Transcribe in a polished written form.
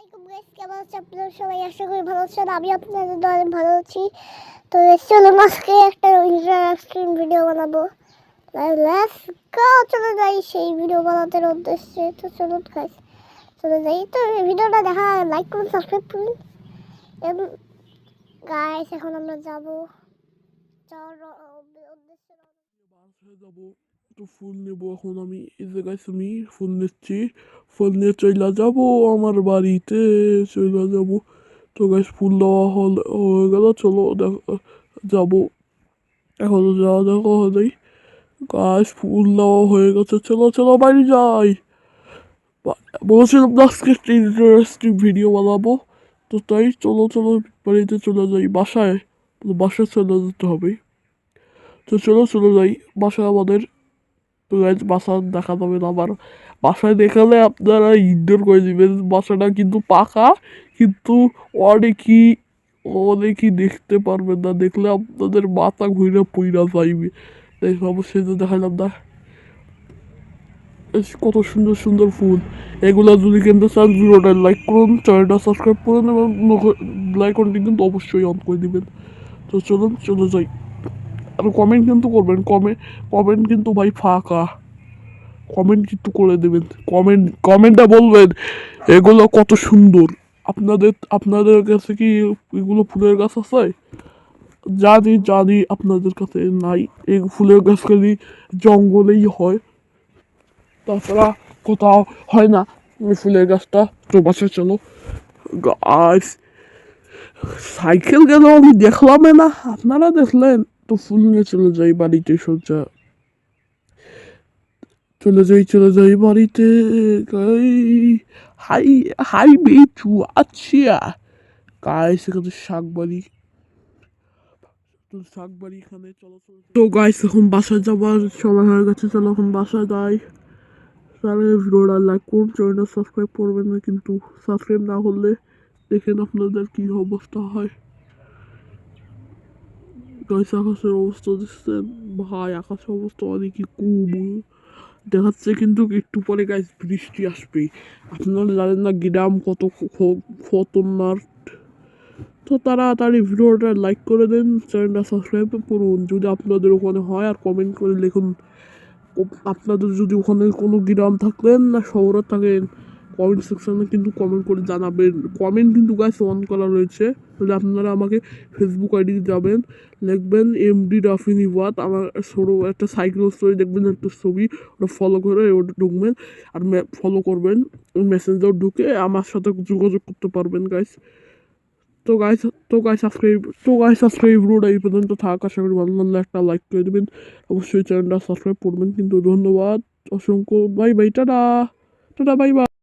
আসসালামাইকুম গাইস, কেমন আছেন আপনারা সবাই? আশা করি ভালো আছেন। আমি আপনাদের দলে ভালো আছি। তো চলুন আজকে একটা ইন্টারেস্টিং ভিডিও বানাবো। লেটস গো, চলে যাই সেই ভিডিও বানাতে উদ্দেশ্যে। তো চলুন গাইস, চলে যাই। তো এই ভিডিওটা দেখা লাইক করুন, সাবস্ক্রাইব করুন। এবং গাইস এখন আমরা যাবো যাওয়ার উদ্দেশ্যে বাসায় যাবো, একটু ফুল নেবো। এখন আমি এই জায়গায় আমি ফুল নিচ্ছি, ফুল নিয়ে চলে যাবো আমার বাড়িতে, চলে যাবো। তো গাছ ফুল দেওয়া হয়ে গেল, চলো যাবো। এখন যাওয়া দেখা হলেই গাছ ফুল দেওয়া হয়ে গেছে, চলো চলো বাড়ি যাই। বলছিলাম না আজকে একটা ইন্টারেস্টিং ভিডিও বানাবো, তো তাই চলো চলো বাড়িতে চলে যাই, বাসায়। বাসায় চলে যেতে হবে। তো চলো চলে যাই বাসায় আমাদের। তো গাইজ বাসা দেখা যাবে না আমার। বাসায় দেখালে আপনারা ইগনোর করে দিবেন। বাসাটা কিন্তু পাকা, কিন্তু অনেকই অনেকই দেখতে পারবেন না। দেখলে আপনাদের মাথা ঘুরে পইরা যাইবে। তাই অবশ্যই তো দেখালাম না। কত সুন্দর সুন্দর ফুল। এগুলো যদি কিনতে চান ভিডিওটা লাইক করুন, চ্যানেলটা সাবস্ক্রাইব করুন এবং লাইক করতে কিন্তু অবশ্যই অন করে দিবেন। তো চলুন চলে যাই। আর কমেন্ট কিন্তু করবেন, কমেন্ট কিন্তু ভাই ফাঁকা। কমেন্ট কিন্তু করে দেবেন, কমেন্টটা বলবেন এগুলো কত সুন্দর। আপনাদের কাছে কি এগুলো ফুলের গাছ আছে? জানি জানি আপনাদের কাছে নাই। এই ফুলের গাছ খালি জঙ্গলেই হয়, তাছাড়া কোথাও হয় না এই ফুলের গাছটা। তো বাসা চলো গাছ। সাইকেল গেল আমি দেখলাম না, আপনারা দেখলেন? তো ফুল নিয়ে চলে যাই বাড়িতে সোজা। চলে যাই বাড়িতে। গাই হাই হাই বেচু আচ্ছা গাইস, এখানে শাকবাড়ি। তো শাকবাড়ি এখানে, চলো চলো। তো গাইস এখন বাসায় যাবার সময় হয়ে গেছে, চলো এখন বাসায় যাই। তাহলে ভিডিওটা লাইক করুন, চ্যানেলটা সাবস্ক্রাইব করবেন না কিন্তু। সাবস্ক্রাইব না করলে দেখেন আপনাদের কি অবস্থা হয়। গাইস আকাশের অবস্থা দেখছেন ভাই? আকাশের অবস্থা অনেকই কুবুল দেখাচ্ছে, কিন্তু একটু পরে গাইস বৃষ্টি আসবে। আপনারা জানেন না গ্রাম কত খতরনাক। তো তাড়াতাড়ি ভিডিওটা লাইক করে দেন, চ্যানেলটা সাবস্ক্রাইব করুন যদি আপনাদের ওখানে হয়, আর কমেন্ট করে লিখুন আপনাদের যদি ওখানে কোনো গ্রাম থাকলেন না শহরে থাকেন। কমেন্ট সেকশনে কিন্তু কমেন্ট করে জানাবেন। কমেন্ট কিন্তু গাইস অন করা রয়েছে। তাহলে আপনারা আমাকে ফেসবুক আইডি যাবেন, লিখবেন এমডি রাফি নিবাত, আমার সরু একটা সাইকেল স্টোরি দেখবেন একটা ছবি, ওটা ফলো করে ওটা ঢুকবেন। আর ফলো করবেন, মেসেঞ্জার ঢুকে আমার সাথে যোগাযোগ করতে পারবেন গাইস। তো গাইস সাবস্ক্রাইব ভিডিওটা এই পর্যন্ত থাক। আশা করি ভালো লাগলে একটা লাইক করে দেবেন, অবশ্যই চ্যানেলটা সাবস্ক্রাইব করবেন কিন্তু। ধন্যবাদ অসংখ্য, bye bye, tata tata, bye bye.